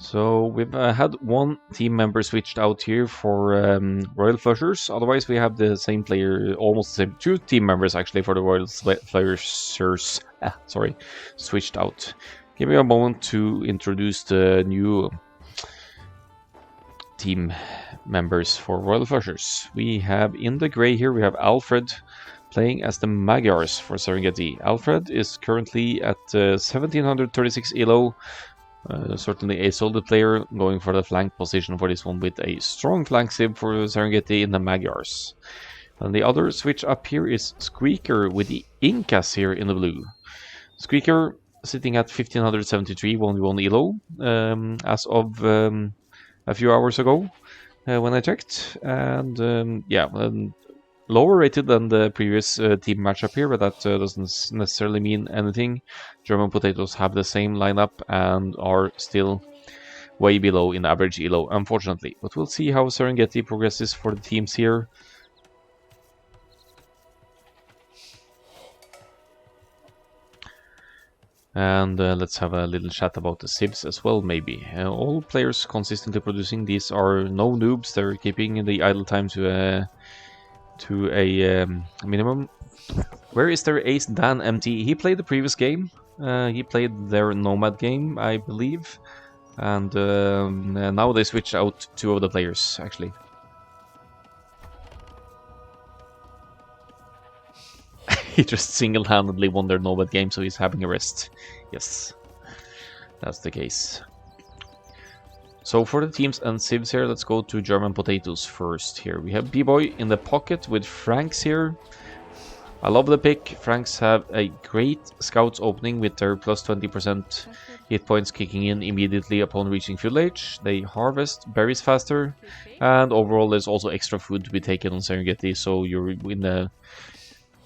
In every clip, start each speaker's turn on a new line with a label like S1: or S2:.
S1: So we've had one team member switched out here for Royal Flushers. Otherwise, we have the same player, almost the same, two team members actually for the Royal Flushers. Sorry, switched out. Give me a moment to introduce the new team members for Royal Flushers. We have in the gray here, we have Alfred playing as the Magyars for Serengeti. Alfred is currently at 1736 elo. Certainly a solid player, going for the flank position for this one with a strong flank sib for Serengeti in the Magyars. And the other switch up here is Squeaker with the Incas here in the blue. Squeaker sitting at 1573 1v1 elo as of a few hours ago when I checked. And lower rated than the previous team matchup here, but that doesn't necessarily mean anything. German Potatoes have the same lineup and are still way below in average elo, unfortunately. But we'll see how Serengeti progresses for the teams here. And let's have a little chat about the Sibs as well, maybe. All players consistently producing. These are no noobs. They're keeping the idle time to a minimum. Where is their ace Dan MT? He played the previous game. He played their Nomad game, I believe. And now they switch out two of the players, actually. He just single-handedly won their Nomad game, so he's having a rest. Yes, that's the case. So for the teams and Sibs here, let's go to German Potatoes first here. We have B-Boy in the pocket with Franks here. I love the pick. Franks have a great scouts opening with their plus 20% hit points kicking in immediately upon reaching fuel age. They harvest berries faster, and overall there's also extra food to be taken on Serengeti, so you're in a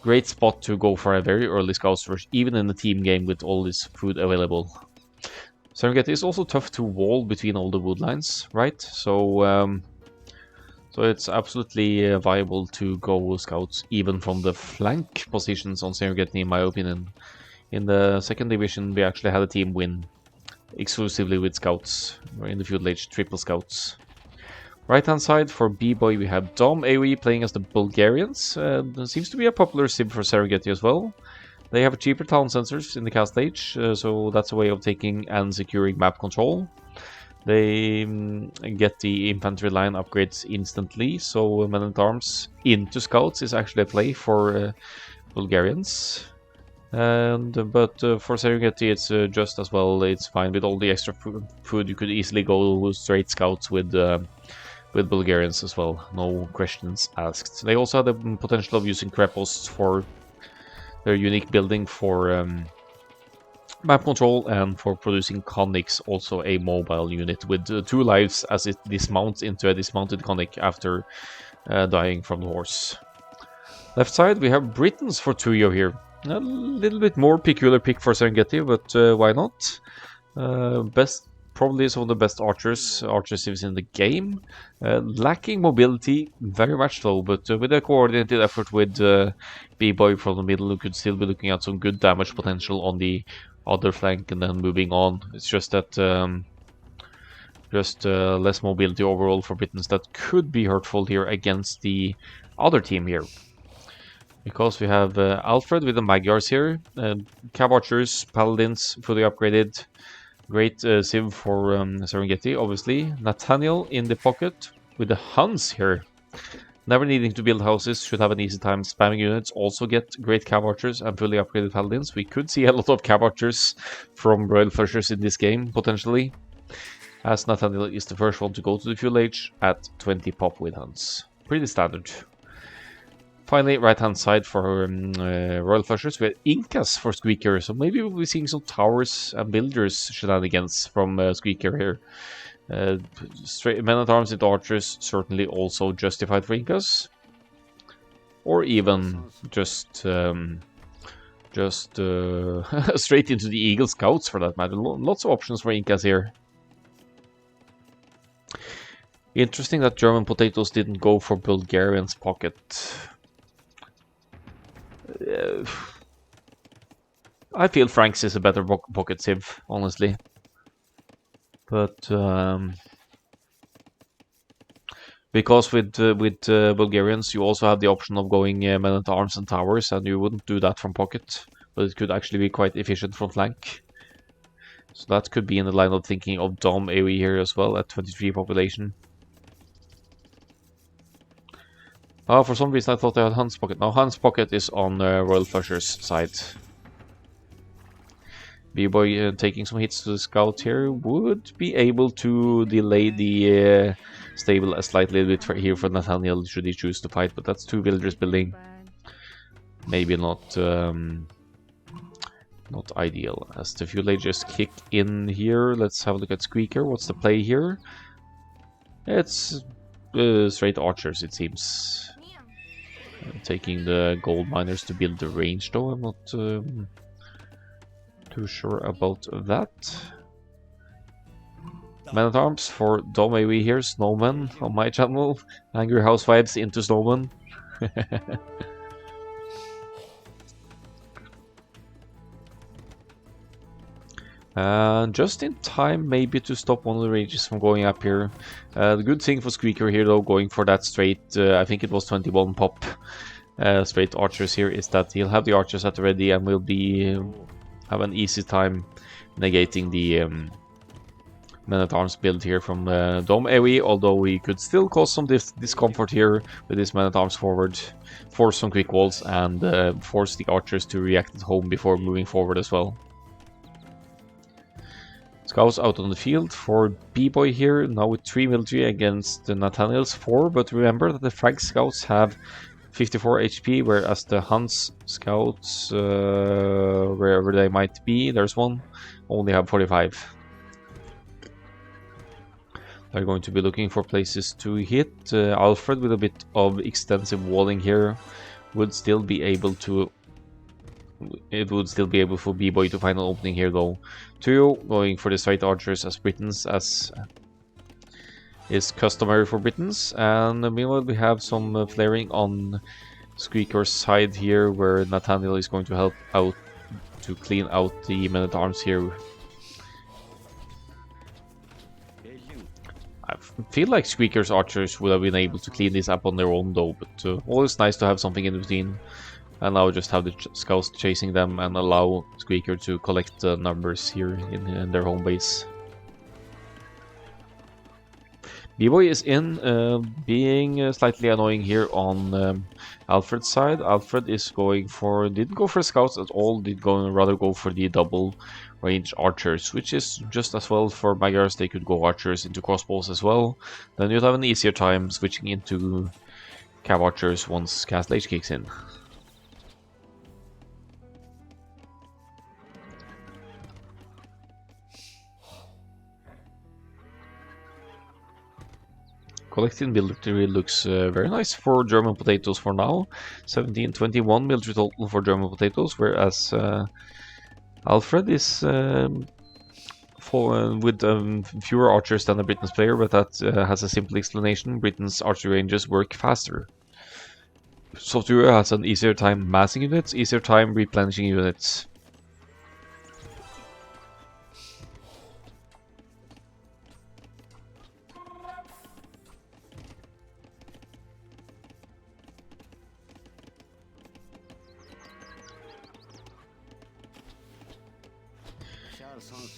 S1: great spot to go for a very early scouts rush, even in the team game with all this food available. Serengeti is also tough to wall between all the wood lines, right? So it's absolutely viable to go scouts even from the flank positions on Serengeti, in my opinion. In the second division, we actually had a team win exclusively with scouts, or in the field age triple scouts. Right hand side for B-Boy, we have Dom AOE playing as the Bulgarians. Seems to be a popular sib for Serengeti as well. They have cheaper town sensors in the cast stage, so that's a way of taking and securing map control. They get the infantry line upgrades instantly, so men-at-arms into scouts is actually a play for Bulgarians. But for Serengeti, it's just as well. It's fine with all the extra food. You could easily go straight scouts with Bulgarians as well. No questions asked. They also have the potential of using Krepos for their unique building for map control and for producing Conics, also a mobile unit with 2 lives as it dismounts into a dismounted Conic after dying from the horse. Left side, we have Britons for Tuyo here. A little bit more peculiar pick for Serengeti, but why not? Probably some of the best archers in the game. Lacking mobility, very much so, but with a coordinated effort with B-Boy from the middle, who could still be looking at some good damage potential on the other flank and then moving on. It's just that less mobility overall for Britons that could be hurtful here against the other team here. Because we have Alfred with the Magyars here, Cab Archers, Paladins, fully upgraded. Great Civ for Serengeti, obviously. Nathaniel in the pocket with the Huns here. Never needing to build houses, should have an easy time spamming units. Also get great Cab Archers and fully upgraded Paladins. We could see a lot of Cab Archers from Royal Flushers in this game, potentially. As Nathaniel is the first one to go to the fuel age at 20 pop with Huns. Pretty standard. Finally, right-hand side for Royal Flushers, we have Incas for Squeaker, so maybe we'll be seeing some towers and builders shenanigans from Squeaker here. Men-at-arms and archers certainly also justified for Incas. Or even just straight into the Eagle Scouts for that matter. Lots of options for Incas here. Interesting that German Potatoes didn't go for Bulgarians pocket. I feel Franks is a better pocket civ, honestly. But because with Bulgarians, you also have the option of going men-at-arms and towers, and you wouldn't do that from pocket, but it could actually be quite efficient from flank. So that could be in the line of thinking of Dom AoE here as well at 23 population. Oh, for some reason I thought they had Hans Pocket. Now Hans Pocket is on Royal Flusher's side. B-Boy taking some hits to the scout here would be able to delay the stable a slightly bit here for Nathaniel should he choose to fight, but that's 2 villagers building. Maybe not not ideal. As the villagers kick in here, let's have a look at Squeaker. What's the play here? It's straight archers, it seems. Taking the gold miners to build the range, though. I'm not too sure about that. Man-at-arms for Dom AoE here, Snowman on my channel. Angry Housewives into Snowman. And just in time maybe to stop one of the ranges from going up here. The good thing for Squeaker here though, going for that straight, I think it was 21 pop straight archers here, is that he'll have the archers at the ready and will be have an easy time negating the man-at-arms build here from Dom AoE, although he could still cause some discomfort here with his man-at-arms forward, force some quick walls, and force the archers to react at home before moving forward as well. Scouts out on the field for B-Boy here, now with 3 military against Nathaniel's 4, but remember that the Frank scouts have 54 HP, whereas the Hans scouts, wherever they might be, there's one, only have 45. They're going to be looking for places to hit. Alfred, with a bit of extensive walling here, would still be able to... It would still be able for B-Boy to find an opening here though. Tuyo going for the straight archers as Britons, as is customary for Britons. And meanwhile we have some flaring on Squeaker's side here, where Nathaniel is going to help out to clean out the men-at-arms here. I feel like Squeaker's archers would have been able to clean this up on their own though, but always nice to have something in between. And now just have the scouts chasing them and allow Squeaker to collect the numbers here in their home base. B-Boy is in, being slightly annoying here on Alfred's side. Alfred is going for, didn't go for scouts at all, rather go for the double range archers, which is just as well for Magyars. They could go archers into crossbows as well. Then you'd have an easier time switching into cav archers once Castle Age kicks in. Collecting military looks very nice for German potatoes for now. 1721 military total for German potatoes, whereas Alfred is with fewer archers than a Britain's player, but that has a simple explanation. Britain's archery ranges work faster. Software has an easier time massing units, easier time replenishing units.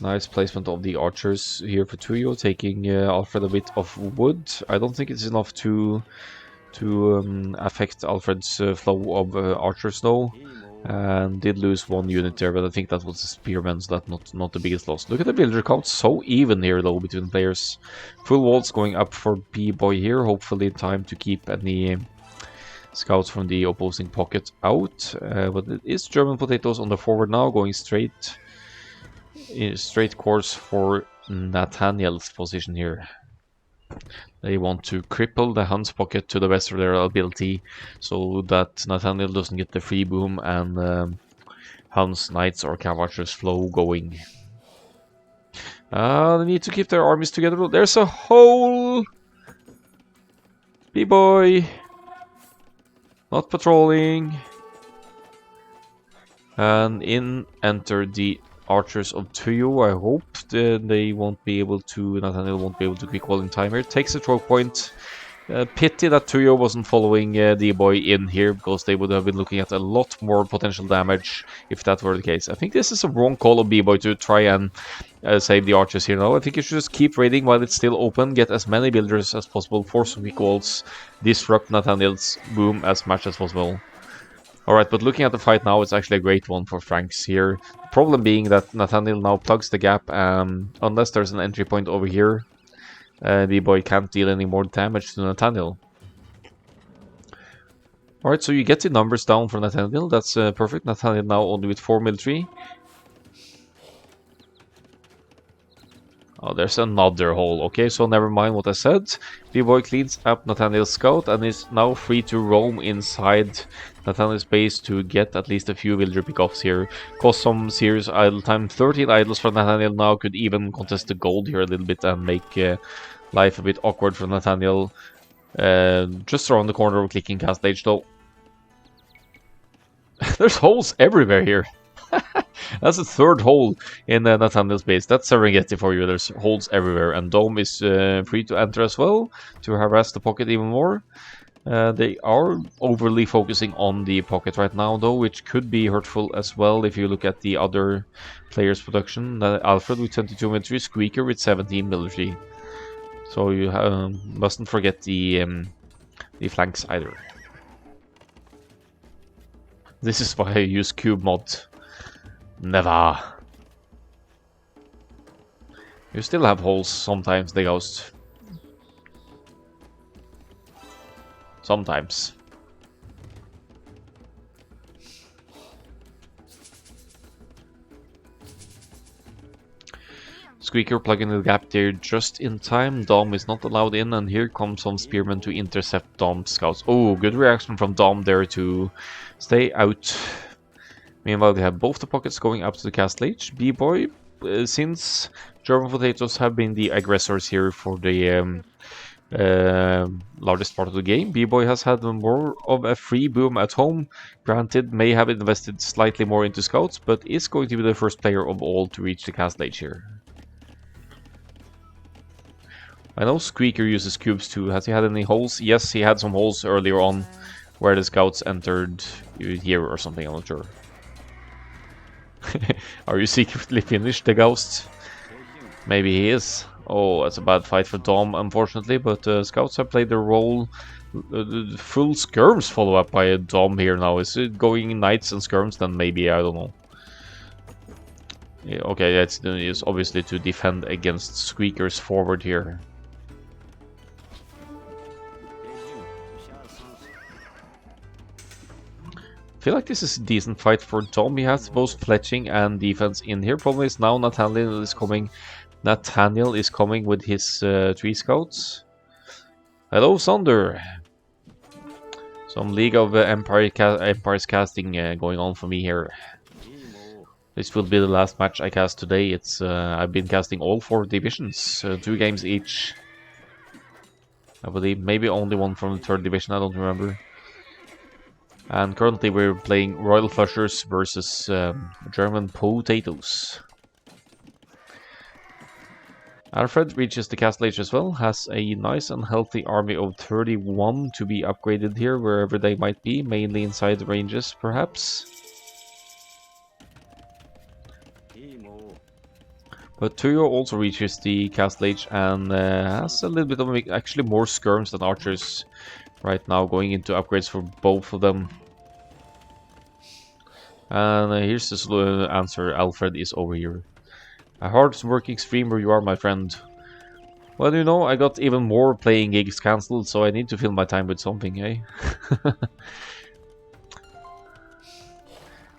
S1: Nice placement of the archers here for Tuyo, taking Alfred a bit of wood. I don't think it's enough to affect Alfred's flow of archers though. And did lose one unit there, but I think that was a spearman, so that's not the biggest loss. Look at the villager count, so even here though between players. Full walls going up for B-Boy here, hopefully in time to keep any scouts from the opposing pocket out. But it is German potatoes on the forward now, going straight course for Nathaniel's position here. They want to cripple the Hans pocket to the best of their ability, so that Nathaniel doesn't get the free boom and Hans Knights or Cav Archers flow going. They need to keep their armies together. There's a hole! B-Boy! Not patrolling. And in enter the archers of Tuyo. I hope they won't be able to, Nathaniel won't be able to quick wall in time here. Takes a choke point. Pity that Tuyo wasn't following D-Boy in here, because they would have been looking at a lot more potential damage if that were the case. I think this is a wrong call of D-Boy to try and save the archers here now. I think you should just keep raiding while it's still open, get as many builders as possible, force some quick walls, disrupt Nathaniel's boom as much as possible. Alright, but looking at the fight now, it's actually a great one for Franks here. The problem being that Nathaniel now plugs the gap, unless there's an entry point over here. D-Boy can't deal any more damage to Nathaniel. Alright, so you get the numbers down for Nathaniel. That's perfect. Nathaniel now only with 4 military. Oh, there's another hole. Okay, so never mind what I said. D-Boy cleans up Nathaniel's scout and is now free to roam inside Nathaniel's base to get at least a few villager pickoffs here. Cause some serious idle time. 13 idles for Nathaniel now. Could even contest the gold here a little bit and make life a bit awkward for Nathaniel. Just around the corner of clicking cast age though. There's holes everywhere here. That's the third hole in Nathaniel's base. That's Serengeti for you. There's holes everywhere. And Dome is free to enter as well to harass the pocket even more. They are overly focusing on the pocket right now though, which could be hurtful as well if you look at the other players' production. Alfred with 22 military, Squeaker with 17 military. So you mustn't forget the flanks either. This is why I use cube mod. Never. You still have holes sometimes, the ghost. Sometimes. Squeaker plugging the gap there just in time. Dom is not allowed in, and here comes some spearmen to intercept Dom's scouts. Oh, good reaction from Dom there to stay out. Meanwhile, we have both the pockets going up to the castle age. B-Boy, since German potatoes have been the aggressors here for the largest part of the game, B-Boy has had more of a free boom at home. Granted, may have invested slightly more into scouts, but is going to be the first player of all to reach the castle age here. I know Squeaker uses cubes too. Has he had any holes? Yes, he had some holes earlier on where the scouts entered here or something, I'm not sure. Are you secretly finished, the ghost? Maybe he is. Oh, that's a bad fight for Dom, unfortunately, but scouts have played their role. Full skirms follow up by a Dom here now. Is it going knights and skirms? Then maybe, I don't know. Yeah, okay, it's obviously to defend against Squeaker's forward here. I feel like this is a decent fight for Dom. He has both fletching and defense in here. Problem is now Nathaniel is coming. Nathaniel is coming with his 3 scouts. Hello, Sonder. Some League of Empires casting going on for me here. This will be the last match I cast today. It's I've been casting all 4 divisions, 2 games each. I believe maybe only one from the 3rd division. I don't remember. And currently we're playing Royal Flushers versus German Potatoes. Alfred reaches the castle age as well, has a nice and healthy army of 31 to be upgraded here, wherever they might be, mainly inside the ranges, perhaps. But Tuyo also reaches the castle age and has a little bit of actually more skirms than archers right now, going into upgrades for both of them. And here's the answer. Alfred is over here. A hard-working streamer you are, my friend. Well, you know, I got even more playing gigs cancelled, so I need to fill my time with something, eh?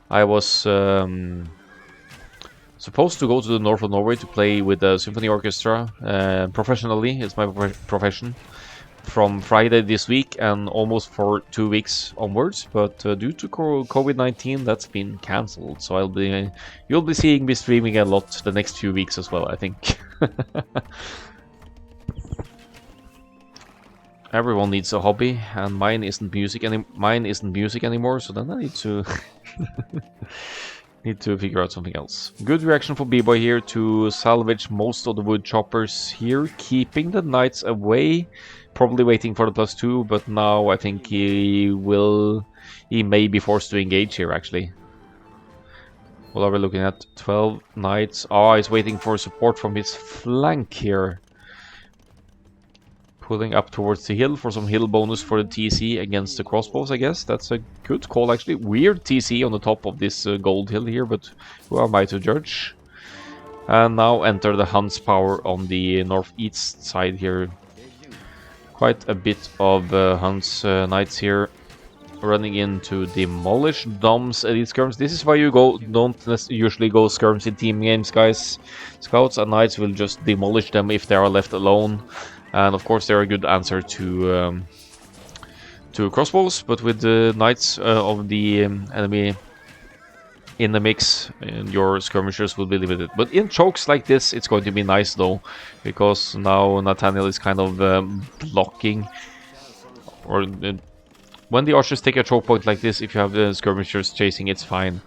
S1: I was supposed to go to the north of Norway to play with the symphony orchestra professionally. It's my profession. From Friday this week and almost for 2 weeks onwards, but due to COVID-19 that's been cancelled, so you'll be seeing me streaming a lot the next few weeks as well, I think. Everyone needs a hobby, and mine isn't music anymore, so then I need to Need to figure out something else. Good reaction for B-Boy here to salvage most of the wood choppers here, keeping the knights away. Probably waiting for the +2, but now I think he may be forced to engage here actually. What are we looking at? 12 knights. Oh, he's waiting for support from his flank here. Pulling up towards the hill for some hill bonus for the TC against the crossbows, I guess. That's a good call, actually. Weird TC on the top of this gold hill here, but who am I to judge? And now enter the Hunt's power on the northeast side here. Quite a bit of Hunt's knights here running in to demolish Dom's elite skirms. This is why you don't usually go skirms in team games, guys. Scouts and knights will just demolish them if they are left alone. And of course, they're a good answer to crossbows, but with the knights of the enemy in the mix, your skirmishers will be limited. But in chokes like this, it's going to be nice though, because now Nathaniel is kind of blocking. Or when the archers take a choke point like this, if you have the skirmishers chasing, it's fine.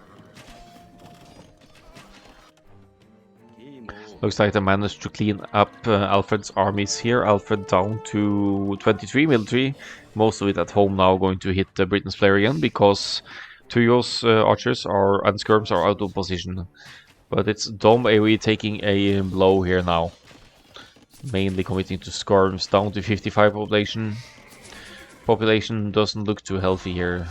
S1: Looks like they managed to clean up Alfred's armies here. Alfred down to 23 military. Most of it at home now, going to hit Britain's player again because Tuyo's archers and skirms are out of position. But it's Dom AoE taking a blow here now. Mainly committing to skirms, down to 55 population. Population doesn't look too healthy here.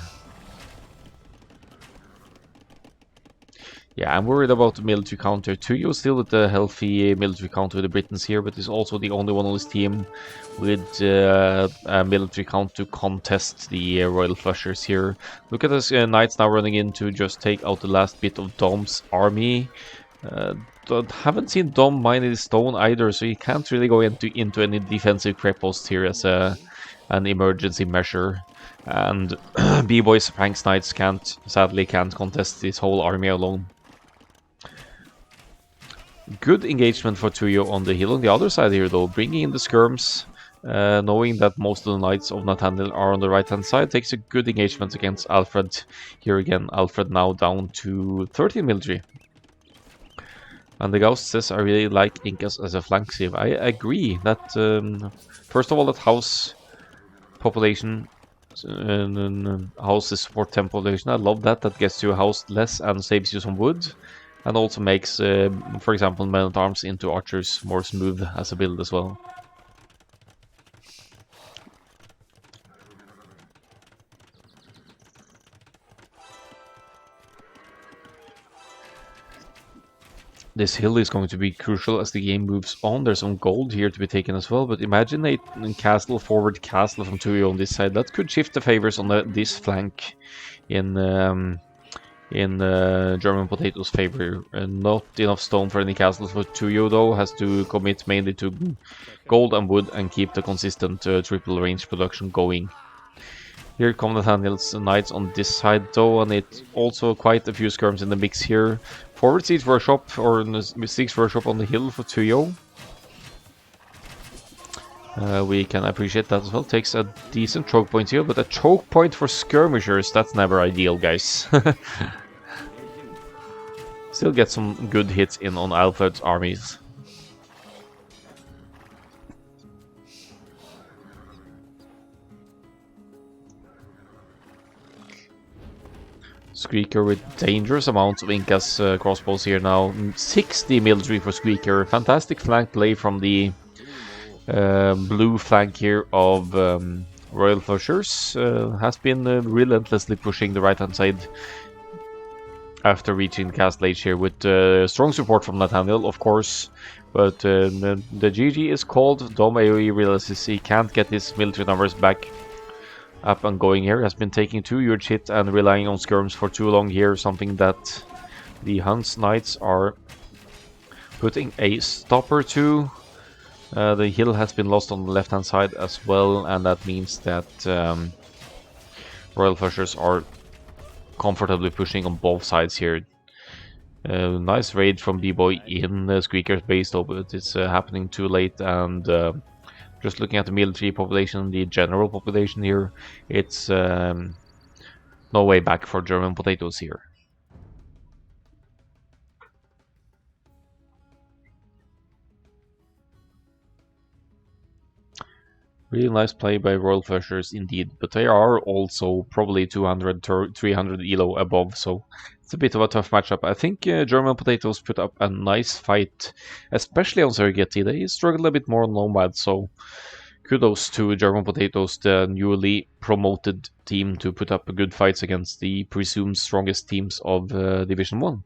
S1: Yeah, I'm worried about the military counter. Tuyo still with the healthy military counter with the Britons here, but is also the only one on his team with a military count to contest the Royal Flushers here. Look at this knights now running in to just take out the last bit of Dom's army. Haven't seen Dom mine his stone either, so he can't really go into any defensive prep posts here as an emergency measure. And B-Boy's Franks Knights sadly can't contest this whole army alone. Good engagement for Tuyo on the hill on the other side here though, bringing in the skirms, knowing that most of the knights of Nathaniel are on the right hand side, takes a good engagement against Alfred. Here again, Alfred now down to 13 military. And the Ghost says, I really like Incas as a flank sieve. I agree that, first of all, that house population, house is support 10 population. I love that, that gets you a house less and saves you some wood. And also makes, for example, men-at-arms into archers more smooth as a build as well. This hill is going to be crucial as the game moves on. There's some gold here to be taken as well, but imagine a forward castle from Tuyo on this side. That could shift the favors on this flank in German Potato's favor. Not enough stone for any castles for Tuyo though, has to commit mainly to gold and wood and keep the consistent triple range production going. Here come Nathaniel's knights on this side though, and it's also quite a few skirms in the mix here. Forward siege workshop, or siege workshop on the hill for Tuyo. We can appreciate that as well. Takes a decent choke point here, but a choke point for skirmishers, that's never ideal, guys. Still get some good hits in on Alfred's armies. Squeaker with dangerous amounts of Incas crossbows here now. 60 military for Squeaker. Fantastic flank play from the blue flank here of Royal Flushers. Has been relentlessly pushing the right hand side after reaching the castle age here with strong support from Nathaniel, of course. But the GG is called. Dom AoE realizes he can't get his military numbers back up and going here. Has been taking too huge hit and relying on skirms for too long here. Something that the Hunt's Knights are putting a stopper to. The hill has been lost on the left hand side as well, and that means that Royal Flushers are comfortably pushing on both sides here. Nice raid from B-Boy in Squeaker's base though, but it's happening too late, and just looking at the military population, the general population here, it's no way back for German Potatoes here. Really nice play by Royal Flushers indeed, but they are also probably 200, 300 elo above, so it's a bit of a tough matchup. I think German Potatoes put up a nice fight, especially on Serengeti. They struggled a bit more on Nomad, so kudos to German Potatoes, the newly promoted team, to put up good fights against the presumed strongest teams of Division 1.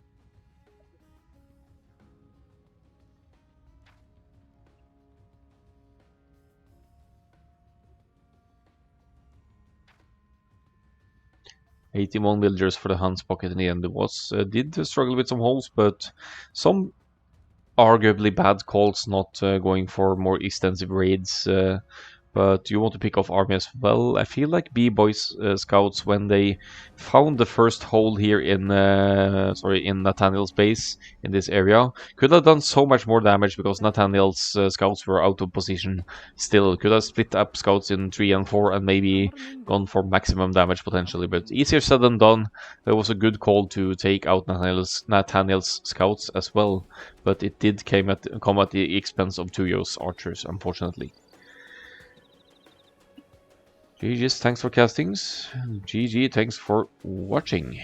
S1: 81 villagers for the Hans pocket in the end. It was did struggle with some holes, but some arguably bad calls not going for more extensive raids. But you want to pick off army as well. I feel like B-Boys scouts, when they found the first hole here in in Nathaniel's base in this area, could have done so much more damage because Nathaniel's scouts were out of position still. Could have split up scouts in 3 and 4 and maybe gone for maximum damage potentially, but easier said than done. It was a good call to take out Nathaniel's scouts as well, but it did come at the expense of Tuyo's archers, unfortunately. GG's, thanks for castings. GG, thanks for watching.